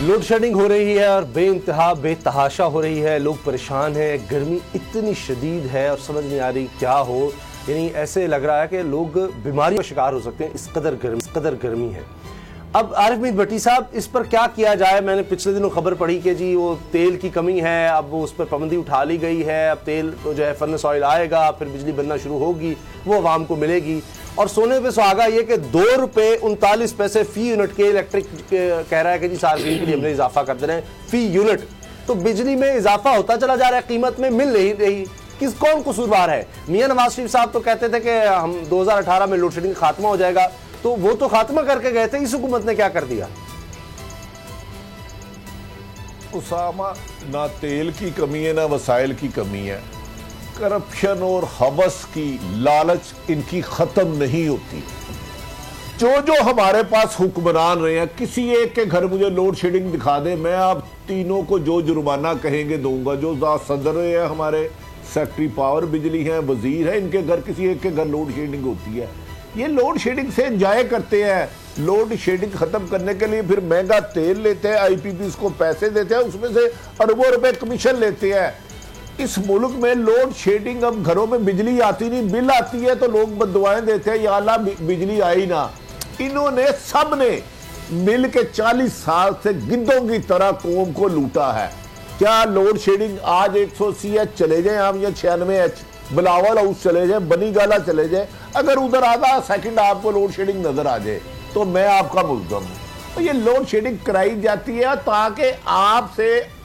Load shedding हो रही है और बेइंतहा बेतहाशा हो रही है। लोग परेशान हैं, गर्मी इतनी शदीद है और समझ नहीं आ रही क्या हो। यानी ऐसे लग रहा है कि लोग बीमारी का शिकार हो सकते हैं, इस कदर गर्मी है। अब आरिफ मीर भट्टी साहब, इस पर क्या किया जाए? मैंने पिछले दिनों खबर पढ़ी कि जी वो तेल की कमी है, अब वो उस पर पाबंदी उठा ली गई है। अब तेल जो है फर्नेस ऑयल आएगा, फिर बिजली बनना शुरू होगी, वो आवाम को मिलेगी। और सोने पे सुहागा ये कि 2 रुपये 39 पैसे फी यूनिट के इलेक्ट्रिक कह रहा है कि जी सार्वजनिक के लिए हमने इजाफा कर देना है फी यूनिट। तो बिजली में इजाफा होता चला जा रहा है, कीमत में मिल नहीं रही। कौन कसूरवार है? मियां नवाज शरीफ साहब तो कहते थे कि हम 2018 में लोड शेडिंग खात्मा हो जाएगा, तो वो तो खात्मा करके गए थे, इस हुकूमत ने क्या कर दिया? उसामा, ना तेल की कमी है ना वसाइल की कमी है। करप्शन और हवस की लालच इनकी खत्म नहीं होती। जो हमारे पास हुक्मरान रहे हैं, किसी एक के घर मुझे लोड शेडिंग दिखा दे, मैं आप तीनों को जो जुर्माना कहेंगे दूंगा। जो सदर है हमारे, सेक्रेटरी पावर बिजली हैं, वजीर है, इनके घर किसी एक के घर लोड शेडिंग होती है। ये लोड शेडिंग से एंजॉय करते हैं। लोड शेडिंग खत्म करने के लिए फिर महंगा तेल लेते हैं, आईपीपी को पैसे देते हैं, उसमें से अरबों रुपए कमीशन लेते हैं। इस मुल्क में लोड शेडिंग, अब घरों में बिजली आती नहीं, बिल आती है तो लोग बददुआएं देते हैं, या अल्लाह बिजली आई ना। इन्होंने सब ने मिल के 40 साल से गिद्धों की तरह कौम को लूटा है। क्या लोड शेडिंग आज 180 एच चले जाए आप, या 96 एच बिलावल हाउस चले जाए, बनी गाला चले जाए, अगर उधर आधा सेकंड आपको लोड शेडिंग नजर आ जाए तो मैं आपका मुल्ज़म हूं। तो ये लोड शेडिंग कराई जाती है ताकि आपसे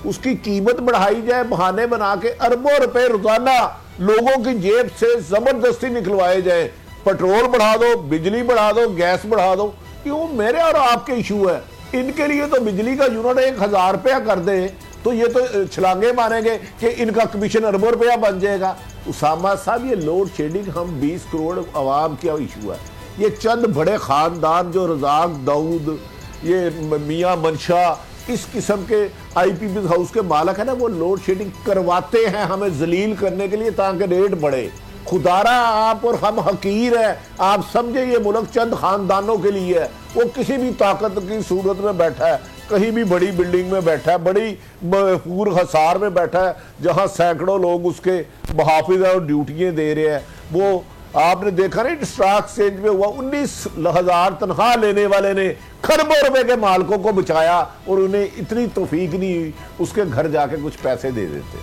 उसकी कीमत बढ़ाई जाए, बहाने बना के अरबों रुपए रोजाना लोगों की जेब से जबरदस्ती निकलवाए जाए। पेट्रोल बढ़ा दो, बिजली बढ़ा दो, गैस बढ़ा दो। क्यों मेरे और आपके इशू है? इनके लिए तो बिजली का यूनिट 1000 रुपया कर दे तो ये तो छलांगे मारेंगे कि इनका कमीशन अरबों रुपया बन जाएगा। उसामा साहब, ये लोड शेडिंग हम 20 करोड़ आवाम का इशू है। ये चंद बड़े खानदान जो रजाक दाऊद, ये मियां मनशा, इस किस्म के आईपीपी हाउस के मालक है ना, वो लोड शेडिंग करवाते हैं हमें जलील करने के लिए ताकि रेट बढ़े। खुदारा आप और हम हकीर है, आप समझे ये मुल्क चंद खानदानों के लिए है। वो किसी भी ताकत की सूरत में बैठा है, कहीं भी बड़ी बिल्डिंग में बैठा है, बड़ी पूर हसार में बैठा है, जहां सैकड़ों लोग उसके मुहाफिज और ड्यूटियां दे रहे हैं। वो आपने देखा नहीं, स्टॉक एक्सचेंज में हुआ, 19,000 तनख्वाह लेने वाले ने खरबों रुपए के मालिकों को बचाया और उन्हें इतनी तौफीक नहीं हुई उसके घर जाके कुछ पैसे दे देते।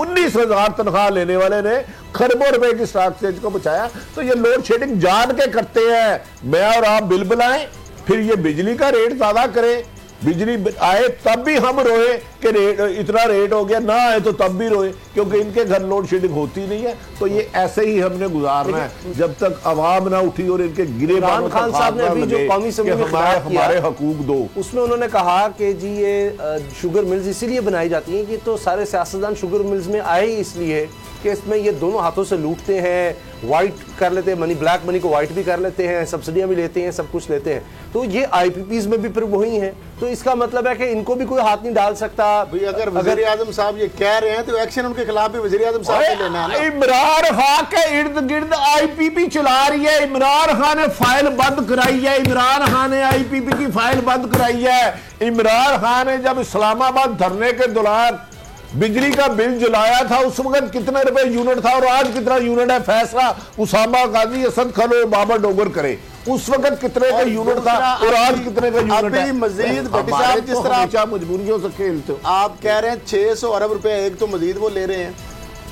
19,000 तनख्वाह लेने वाले ने खरबों रुपए की स्टॉक एक्सचेंज को बचाया। तो ये लोड शेडिंग जान के करते हैं। मैं और आप बिल बुलाएं, फिर ये बिजली का रेट ज्यादा करें, बिजली आए तब भी हम रोए कि रेट इतना रेट हो गया, ना आए तो तब भी रोए, क्योंकि इनके घर लोड शेडिंग होती नहीं है। तो ये ऐसे ही हमने गुजारना है जब तक आवाम ना उठी और इनके गिरे इमरान खान साहब ने अभी जो कौमी असम्बली में हमारे हकूक दो, उसमें उन्होंने कहा कि जी ये शुगर मिल्स इसीलिए बनाई जाती हैं कि तो सारे सियासतदान शुगर मिल्स में आए ही इसलिए कि इसमें ये दोनों हाथों से लूटते हैं, वाइट कर लेते हैं मनी, ब्लैक मनी को वाइट भी कर लेते हैं, सब्सिडियां भी लेते हैं, सब कुछ लेते हैं। तो ये आईपीपीज में भी फिर वही है। तो इसका मतलब है कि इनको भी कोई हाथ नहीं डाल सकता। अगर वज़ीर आज़म साहब ये कह रहे हैं तो एक्शन उनके खिलाफ भी वज़ीर आज़म साहब को लेना है। इमरान खान के इर्द गिर्द आईपीपी चला रही है। इमरान खान ने फाइल बंद कराई है, इमरान खान ने आईपीपी की फाइल बंद कराई है। इमरान खान ने जब इस्लामाबाद धरने के दौरान बिजली का बिल जलाया था, उस वक्त कितने रुपए यूनिट था और आज कितना यूनिट है? फैसला उसामा गाजी, असद खलो, बाबर डोगर करे। उस वक्त कितने का यूनिट था और आज कितने का यूनिट है? मजीद भट्टी साहब, जिस तरह मजबूरियों से खेलते हो आप कह रहे हैं 600 अरब रुपए एक तो मजीद वो ले रहे हैं,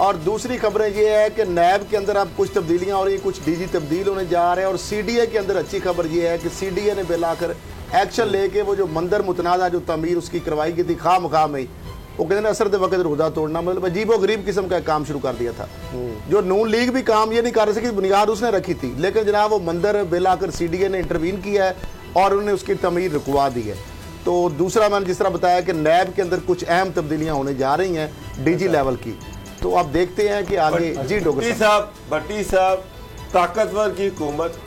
और दूसरी खबरें ये है कि नैब के अंदर अब कुछ तब्दीलियां हो रही हैं, कुछ डीजी तब्दील होने जा रहे हैं। और सीडीए के अंदर अच्छी खबर ये है कि सीडीए ने बिल आकर एक्शन लेके वो जो मंदिर मुतनाज़ा जो तमीर उसकी करवाई गई थी खाम खा में, वो कहते हैं असर दे वक्त रोजा तोड़ना, मतलब अजीब और गरीब किस्म का काम शुरू कर दिया था। जो नून लीग भी काम ये नहीं कर सकी, बुनियाद उसने रखी थी, लेकिन जनाब वो मंदिर बिल आकर सीडीए ने इंटरवीन किया है और उन्होंने उसकी तमीर रुकवा दी है। तो दूसरा मैंने जिस तरह बताया कि नैब के अंदर कुछ अहम तब्दीलियां होने जा रही हैं डीजी लेवल की, तो आप देखते हैं कि आगे। जी डॉक्टर साहब, भट्टी साहब, ताकतवर की हुकूमत,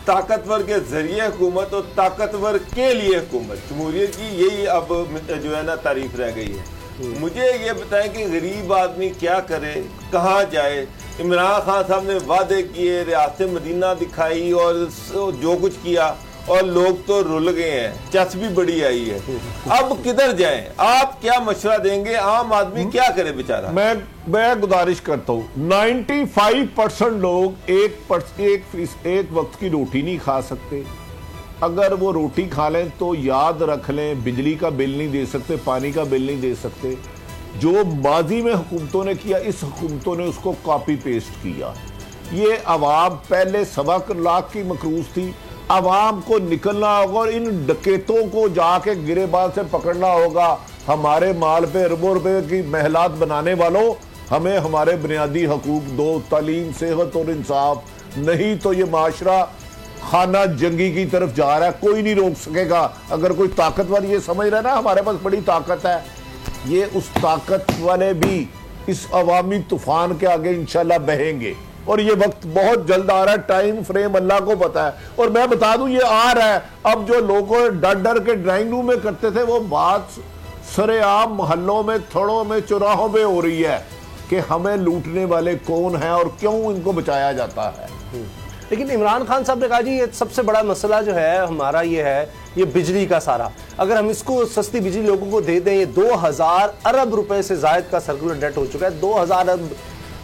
ताकतवर के जरिए हुकूमत और ताकतवर के लिए हुकूमत, जमहूरियत की यही अब जो है ना तारीफ रह गई है। मुझे ये बताएं कि गरीब आदमी क्या करे, कहाँ जाए? इमरान खान साहब ने वादे किए, रियासत मदीना दिखाई और जो कुछ किया, और लोग तो रुल गए हैं, चस भी बड़ी आई है। अब किधर जाएं? आप क्या मशवरा देंगे? आम आदमी क्या करे बेचारा? मैं गुजारिश करता हूं, 95% लोग एक वक्त की रोटी नहीं खा सकते। अगर वो रोटी खा लें तो याद रख लें, बिजली का बिल नहीं दे सकते, पानी का बिल नहीं दे सकते। जो माजी में हुकूमतों ने किया, इस हुकूमतों ने उसको कॉपी पेस्ट किया। ये अवाम पहले 1.25 लाख की मकरूज थी, अवाम को निकलना होगा और इन डकैतों को जाके गिरेबाज से पकड़ना होगा। हमारे माल पे अरबों रुपए की महलात बनाने वालों, हमें हमारे बुनियादी हकूक दो, तालीम, सेहत और इंसाफ। नहीं तो ये माशरा खाना जंगी की तरफ जा रहा है, कोई नहीं रोक सकेगा। अगर कोई ताकतवर ये समझ रहा है ना हमारे पास बड़ी ताकत है, ये उस ताकत वाले भी इस अवामी तूफान के आगे इंशाल्लाह बहेंगे। और ये वक्त बहुत जल्द आ रहा है, टाइम फ्रेम अल्लाह को पता है। और मैं बता दूं ये आ रहा है। अब जो लोगों डर डर के ड्राइंग रूम में करते थे, वो बात सरेआम मोहल्लों में, थड़ों में, चौराहों में हो रही है कि हमें लूटने वाले कौन है और क्यों इनको बचाया जाता है। लेकिन इमरान खान साहब ने कहा जी ये सबसे बड़ा मसला जो है हमारा ये है, ये बिजली का सारा। अगर हम इसको सस्ती बिजली लोगों को दे दें, ये 2000 अरब रुपए से जायद का सर्कुलर डेट हो चुका है। 2000 अरब,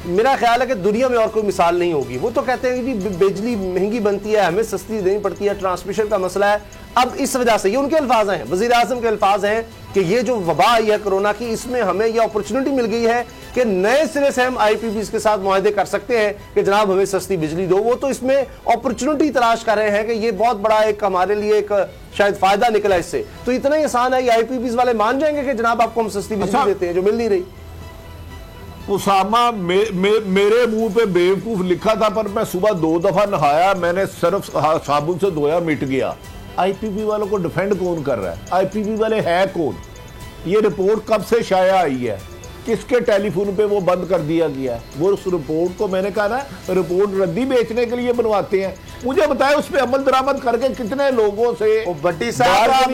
मेरा ख्याल है कि दुनिया में और कोई मिसाल नहीं होगी। वो तो कहते हैं कि बिजली महंगी बनती है, हमें सस्ती देनी पड़ती है, ट्रांसमिशन का मसला है। अब इस वजह से, ये उनके अल्फाज हैं, वज़ीर आज़म के अल्फाज हैं कि ये जो वबा आई है कोरोना की, इसमें हमें यह अपॉर्चुनिटी मिल गई है कि नए सिरे से हम IPPs के साथ मुआहदे कर सकते हैं कि जनाब हमें सस्ती बिजली दो। वो तो इसमें अपॉर्चुनिटी तलाश कर रहे हैं कि ये बहुत बड़ा एक हमारे लिए एक शायद फायदा निकला इससे। तो इतना ही आसान है, ये IPPs वाले मान जाएंगे कि जनाब आपको हम सस्ती बिजली देते हैं जो मिल नहीं रही। उसामा, मेरे मुंह पे बेवकूफ लिखा था, पर मैं सुबह 2 दफा नहाया, मैंने सर्फ साबुन से धोया, मिट गया। IPP वालों को डिफेंड कौन कर रहा है? IPP वाले है कौन? ये रिपोर्ट कब से शाया आई है? किसके टेलीफोन पे वो बंद कर दिया गया है? वो उस रिपोर्ट को, मैंने कहा ना, रिपोर्ट रद्दी बेचने के लिए बनवाते हैं। मुझे बताए उस पे अमल दरामद करके कितने लोगों से भट्टी साहब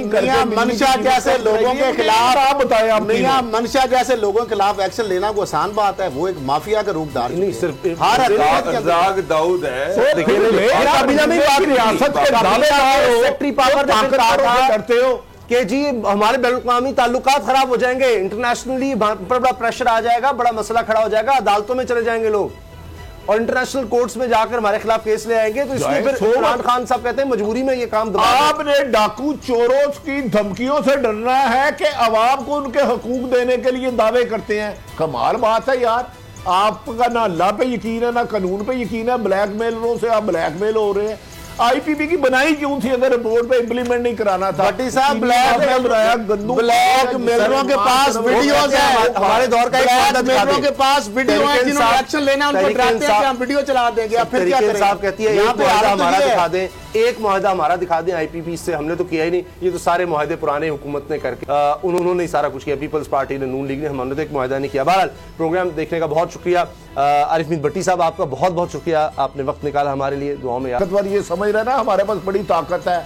मंशा जैसे लोगों के खिलाफ बताए, मंशा जैसे लोगों के खिलाफ एक्शन लेना कोई आसान बात है? वो एक माफिया का रूप धार नहीं, सिर्फ राग दाऊद है। रियासत के दावेदार करते हो कि जी हमारे बैनुल-अक़वामी ताल्लुकात खराब हो जाएंगे, इंटरनेशनली पर बड़ा प्रेशर आ जाएगा, बड़ा मसला खड़ा हो जाएगा, अदालतों में चले जाएंगे लोग और इंटरनेशनल कोर्ट्स में जाकर हमारे खिलाफ केस ले आएंगे। तो इसलिए फिर इमरान खान साहब कहते हैं मजबूरी में ये काम आपने डाकू चोरों की धमकियों से डरना है कि अवाम को उनके हकूक देने के लिए दावे करते हैं। कमाल बात है यार, आपका ना अल्लाह पे यकीन है ना कानून पे यकीन है, ब्लैकमेलरों से आप ब्लैकमेल हो रहे हैं। IPP की बनाई क्यों थी अगर बोर्ड पे इंप्लीमेंट नहीं कराना था? भट्टी साहब, ब्लैकमेलरों के पास वीडियोस है, हमारे दौर का ब्लैकमेलरों के पास वीडियो है, जिन्होंने एक्शन लेना उनको डराते हैं कि हम वीडियो चला देंगे। अब फिर क्या करें? साहब कहती है यहाँ पे हमारा दिखा दें, एक मुआहदा हमारा दिखा दें IPP से, हमने तो किया ही नहीं। ये तो सारे मुआहदे पुराने हुकूमत ने करके उन्होंने सारा कुछ किया, पीपल्स पार्टी ने, नून लीग ने, हमने तो एक मुआहदा नहीं किया। बहरहाल प्रोग्राम देखने का बहुत शुक्रिया। आरिफ मीर भट्टी साहब, आपका बहुत बहुत शुक्रिया, आपने वक्त निकाला हमारे लिए। दुआओं में याद। ये समझ रहे ना हमारे पास बड़ी ताकत है,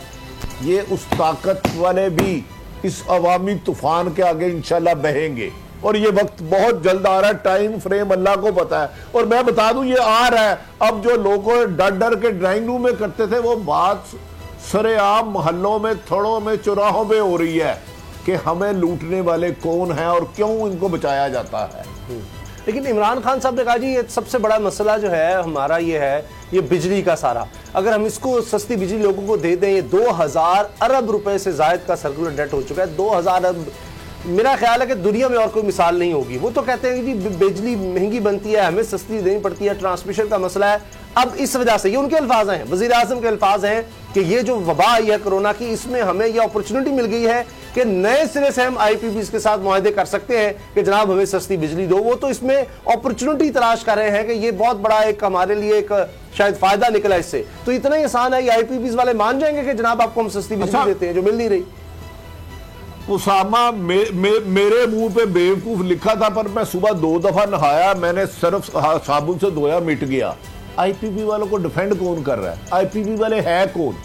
ये उस ताकत वाले भी इस अवामी तूफान के आगे इंशाल्लाह बहेंगे। और ये वक्त बहुत जल्द आ रहा है, टाइम फ्रेम अल्लाह को पता है। और मैं बता दूं ये आ रहा है। अब जो लोगों डर डर के ड्राइंग रूम में करते थे, वो बात सरेआम मोहल्लों में, थड़ों में, चौराहों में हो रही है कि हमें लूटने वाले कौन है और क्यों इनको बचाया जाता है। लेकिन इमरान खान साहब ने कहा जी ये सबसे बड़ा मसला जो है हमारा ये है, ये बिजली का सारा। अगर हम इसको सस्ती बिजली लोगों को दे दें, ये 2000 अरब रुपए से जायद का सर्कुलर डेट हो चुका है। 2000 अरब, मेरा ख्याल है कि दुनिया में और कोई मिसाल नहीं होगी। वो तो कहते हैं कि बिजली महंगी बनती है, हमें सस्ती देनी पड़ती है, ट्रांसमिशन का मसला है। अब इस वजह से, ये उनके अल्फाज हैं, वज़ीर आज़म के अल्फाज हैं कि ये जो वबा आई है कोरोना की, इसमें हमें यह अपॉर्चुनिटी मिल गई है कि नए सिरे से हम IPPs के साथ मुआहदे कर सकते हैं कि जनाब हमें सस्ती बिजली दो। वो तो इसमें अपॉर्चुनिटी तलाश कर रहे हैं कि ये बहुत बड़ा एक हमारे लिए एक शायद फायदा निकला इससे। तो इतना ही आसान है, ये IPPs वाले मान जाएंगे कि जनाब आपको हम सस्ती बिजली देते हैं जो मिल नहीं रही। उसामा, मेरे मुंह पे बेवकूफ लिखा था, पर मैं सुबह 2 दफा नहाया, मैंने सर्फ साबुन से धोया, मिट गया। IPP वालों को डिफेंड कौन कर रहा है? IPP वाले है कौन?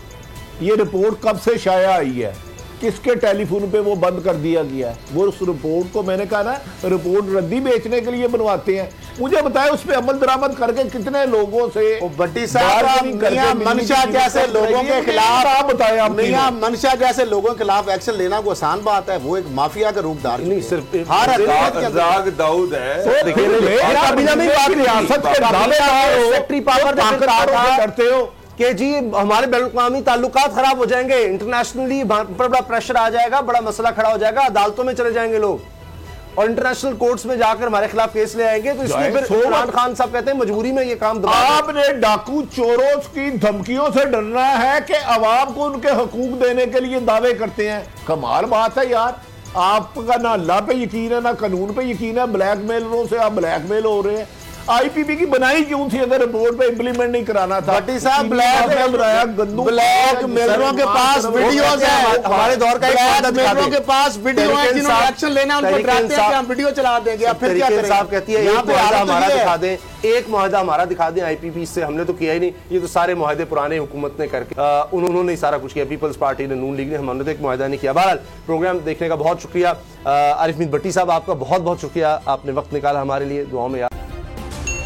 ये रिपोर्ट कब से शाया आई है? किसके टेलीफोन पे वो बंद कर दिया गया है? वो उस रिपोर्ट को मैंने कहा ना, रिपोर्ट रद्दी बेचने के लिए बनवाते हैं। मुझे बताए उस पे अमल दरामद करके कितने लोगों से भट्टी साहब मियां मनशा जैसे लोगों के खिलाफ आप बताएं, आप मियां मनशा जैसे लोगों के खिलाफ एक्शन लेना कोई आसान बात है? वो एक माफिया का रूप धार नहीं, सिर्फ हर रज़ाक दाऊद है। रियासत के सेक्रेटरी पावर करते हो कि जी हमारे बैनुल-अक़वामी ताल्लुकात खराब हो जाएंगे, इंटरनेशनली पर बड़ा प्रेशर आ जाएगा, बड़ा मसला खड़ा हो जाएगा, अदालतों में चले जाएंगे लोग और इंटरनेशनल कोर्ट्स में जाकर हमारे खिलाफ केस ले आएंगे। तो इसलिए फिर इमरान खान साहब कहते हैं मजबूरी में ये काम आपने डाकू चोरों की धमकियों से डरना है कि अवाम को उनके हकूक देने के लिए दावे करते हैं। कमाल बात है यार, आपका ना अल्लाह पे यकीन है ना कानून पे यकीन है, ब्लैकमेलरों से आप ब्लैकमेल हो रहे हैं। आईपीपी की बनाई क्यों थी अगर रिपोर्ट पे इंप्लीमेंट नहीं कराना था? भट्टी साहब ब्लैकमेलरों के पास वीडियोस है, हमारे दौर का ब्लैकमेलरों के पास वीडियो है, जिन्होंने एक्शन लेना उनको डराते हैं कि हम वीडियो चला देंगे। अब फिर क्या करें? साहब कहती है यहाँ पे हमारा दिखा दें, एक मुआहदा हमारा दिखा दें आईपीपी से, हमने तो किया ही नहीं, ये तो सारे मुआहदे पुराने हुकूमत ने करके उन्होंने सारा कुछ किया, पीपल्स पार्टी ने, नून लीग ने, हमने तो एक मुआहदा नहीं किया। बहरहाल प्रोग्राम देखने का बहुत शुक्रिया। आरिफ मीर भट्टी साहब आपका बहुत बहुत शुक्रिया, आपने वक्त निकाला हमारे लिए, दुआओं में याद।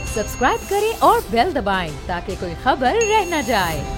सब्सक्राइब करें और बेल दबाएं ताकि कोई खबर रह न जाए।